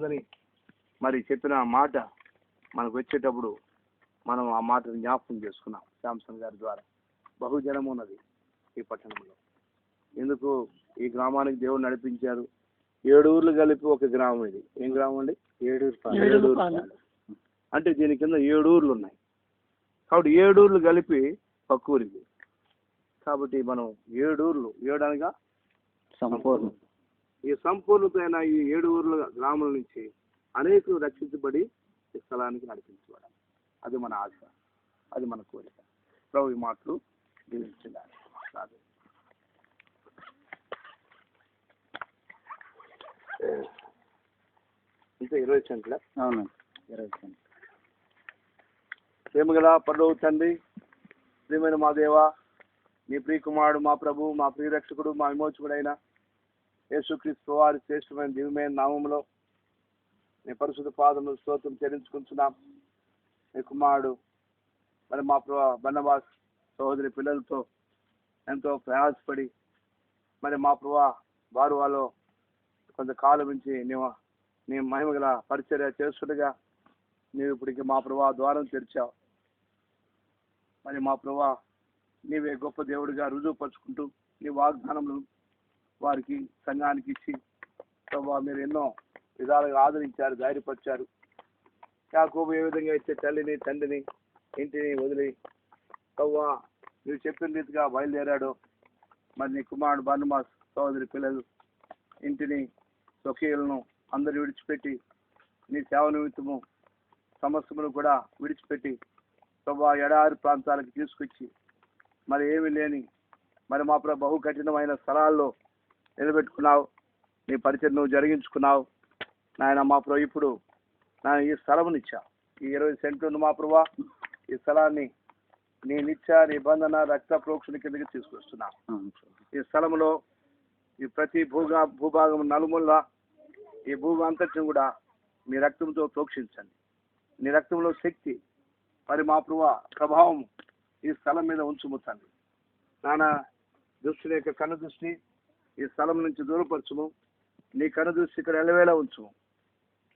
ఉన్నదని మరి చెప్పిన మాట మనకు వచ్చేటప్పుడు మనం ఆ మాటను జ్ఞాపకం చేసుకున్నాం. శాంసన్ గారి ద్వారా బహుజనం ఉన్నది ఈ పట్టణంలో. ఎందుకు ఈ గ్రామానికి దేవుడు నడిపించారు? 7 ఊర్లు కలిపి ఒక గ్రామం. ఇది ఏం గ్రామం అండి? ఏడూరు. అంటే దీని కింద 7 ఊర్లు ఉన్నాయి. కాబట్టి 7 ఊర్లు కలిపి ఒక ఊరికి. కాబట్టి మనం 7 ఊర్లు, 7 అనగా సంపూర్ణ. ఈ సంపూర్ణతైన ఈ 7 ఊర్ల గ్రామాల నుంచి అనేకులు రక్షించబడి ఈ స్థలానికి నడిపించబడాలి. అది మన ఆశ, అది మన కోరిక. ప్రభు ఈ మాటలు దీవించాలి. ఇంకా 20 సెంట్ల? అవును, 20 సెంట్లు. ప్రేమగల పరలోక తండ్రి, ప్రియమైన మా దేవ, నీ ప్రియకుమారుడు, మా ప్రభు, మా ప్రియరక్షకుడు, మా విమోచకుడైన యేసుక్రీస్తు వారి శ్రేష్టమైన దివ్యమైన నామములో నీ పరిశుద్ధ పాదములు స్తోత్రం చెల్లించుకుంటున్నాం. నీ కుమారుడు మరి మా బర్నబాస్ సహోదరి పిల్లలతో ఎంతో ప్రయాసపడి మరి మా ప్రభా వారు వాళ్ళు కొంతకాలం నుంచి నీ మహిమ గల పరిచర్య చేస్తుండగా నీవు ఇప్పటికి మా ప్రభా ద్వారం తెరిచావు. మరి మా ప్రభా నీవే గొప్ప దేవుడిగా రుజువుపరుచుకుంటూ నీ వాగ్దానములు వారికి సంఘానికి ఇచ్చి ప్రభా మీరు ఎన్నో విధాలుగా ఆదరించారు, ధైర్యపరిచారు. యాకోబు ఏ విధంగా అయితే తల్లిని తండ్రిని ఇంటిని వదిలి ప్రభా నువ్వు చెప్పిన రీతిగా బయలుదేరాడు. మరి నీ కుమారుడు బర్నబాస్ సహోదరి పిల్లలు ఇంటిని స్వకీయులను అందరూ విడిచిపెట్టి నీ సేవ నిమిత్తము సమస్తమును కూడా విడిచిపెట్టి ప్రభా ఎడారి ప్రాంతాలకు తీసుకొచ్చి మరి ఏమీ లేని మరి మా బహు కఠినమైన స్థలాల్లో నిలబెట్టుకున్నావు. నీ పరిచయం నువ్వు జరిగించుకున్నావు నాయన. మా ప్రభు ఇప్పుడు ఈ స్థలమునిచ్చావు. ఈ 20 సెంట్లు మా ప్రభా ఈ స్థలాన్ని నీ నిత్య నిబంధన రక్త ప్రోక్షణ కిందకి తీసుకొస్తున్నా. ఈ స్థలంలో ఈ ప్రతి భూభాగం నలుమూల ఈ భూభాంతర్యం కూడా మీ రక్తంతో ప్రోక్షించండి. నీ రక్తంలో శక్తి మరి మా ప్రభావం ఈ స్థలం మీద ఉంచుముతండి. నానా దృష్టి యొక్క కన్ను దృష్టి ఈ స్థలం నుంచి దూరపరచుము. నీ కన్ను దృష్టి ఇక్కడ ఎలవేలా ఉంచుము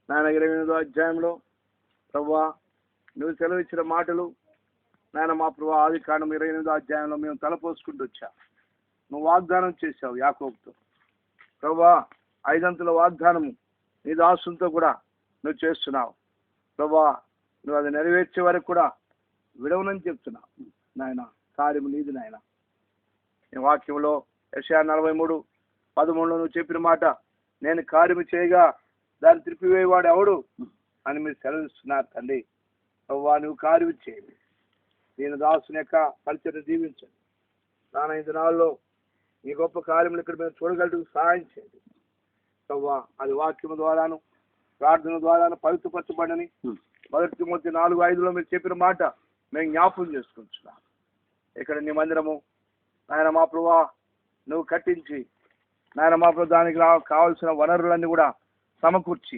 నాయన. 28వ అధ్యాయంలో ప్రభువా నువ్వు సెలవిచ్చిన మాటలు నాయన మా ప్రభా ఆది కాండం 28వ అధ్యాయంలో మేము తలపోసుకుంటూ వచ్చాం. నువ్వు వాగ్దానం చేశావు యాకోబుతో. ప్రభువా 5 అంతుల వాగ్దానము నీ దాసులతో కూడా నువ్వు చేస్తున్నావు. ప్రభువా నువ్వు అది నెరవేర్చే వరకు కూడా విడవనని చెప్తున్నావు నాయన. కార్యము నీది నాయన. ఈ వాక్యంలో యెషయా 43:13 నువ్వు చెప్పిన మాట, నేను కార్యము చేయగా దాన్ని త్రిప్పివేయవాడు ఎవడు అని మీరు సెలవిస్తున్నారు తండ్రి. ప్రభువా నువ్వు కార్యం చేయండి. నేను దాసుని యొక్క పరిచయం దీవించండి. నాన్న ఈ దినాల్లో ఈ గొప్ప కార్యములు ఇక్కడ మేము చూడగలటకు సహాయం చేయండి. ప్రభువా అది వాక్యము ద్వారాను ప్రార్థన ద్వారాను పవిత్రపరచబడని 1 తిమోతి 4:5 మీరు చెప్పిన మాట మేము జ్ఞాపకం చేసుకుంటున్నాం. ఇక్కడ నీ మందిరము నాయన మా ప్రభువా నువ్వు కట్టించి నాయన మా ప్రభు దానికి కావాల్సిన వనరులన్నీ కూడా సమకూర్చి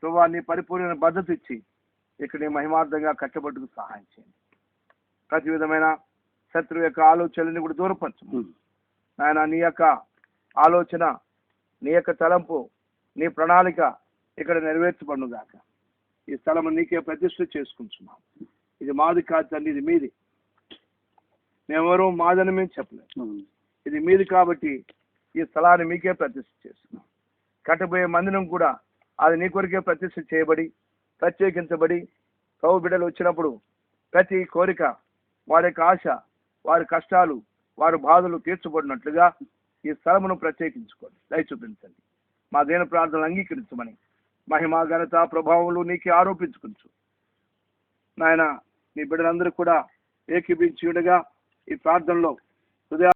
ప్రభువా నీ పరిపూర్ణ భద్రత ఇచ్చి ఇక్కడ నీ మహిమార్థంగా కట్టబట్టుకు సహాయం చేయండి. ప్రతి విధమైన శత్రువు యొక్క ఆలోచనని కూడా దూరపరచు నాయన. నీ యొక్క ఆలోచన, నీ యొక్క తలంపు, నీ ప్రణాళిక ఇక్కడ నెరవేర్చబడును గాక. ఈ స్థలం నీకే ప్రతిష్ఠ చేసుకుంటున్నాం. ఇది మాది కాదు తండ్రి, ఇది మీది. మేమెవరూ మాదని మేము చెప్పలేదు. ఇది మీది కాబట్టి ఈ స్థలాన్ని మీకే ప్రతిష్ఠ చేస్తున్నాం. కట్టబోయే మందిరం కూడా అది నీ కొరికే ప్రతిష్ఠ చేయబడి ప్రత్యేకించబడి ప్రభు బిడ్డలు వచ్చినప్పుడు ప్రతి కోరిక, వారి యొక్క ఆశ, వారి కష్టాలు, వారి బాధలు తీర్చబడినట్లుగా ఈ స్థలమును ప్రత్యేకించుకోండి. దయ చూపించండి. మా దేన ప్రార్థనలు అంగీకరించమని మహిమ ఘనత ప్రభావములు నీకే ఆరోపించుకుంటూ నాయన నీ బిడ్డలందరూ కూడా ఏకీభించి ఉండగా ఈ ప్రార్థనలో హృదయ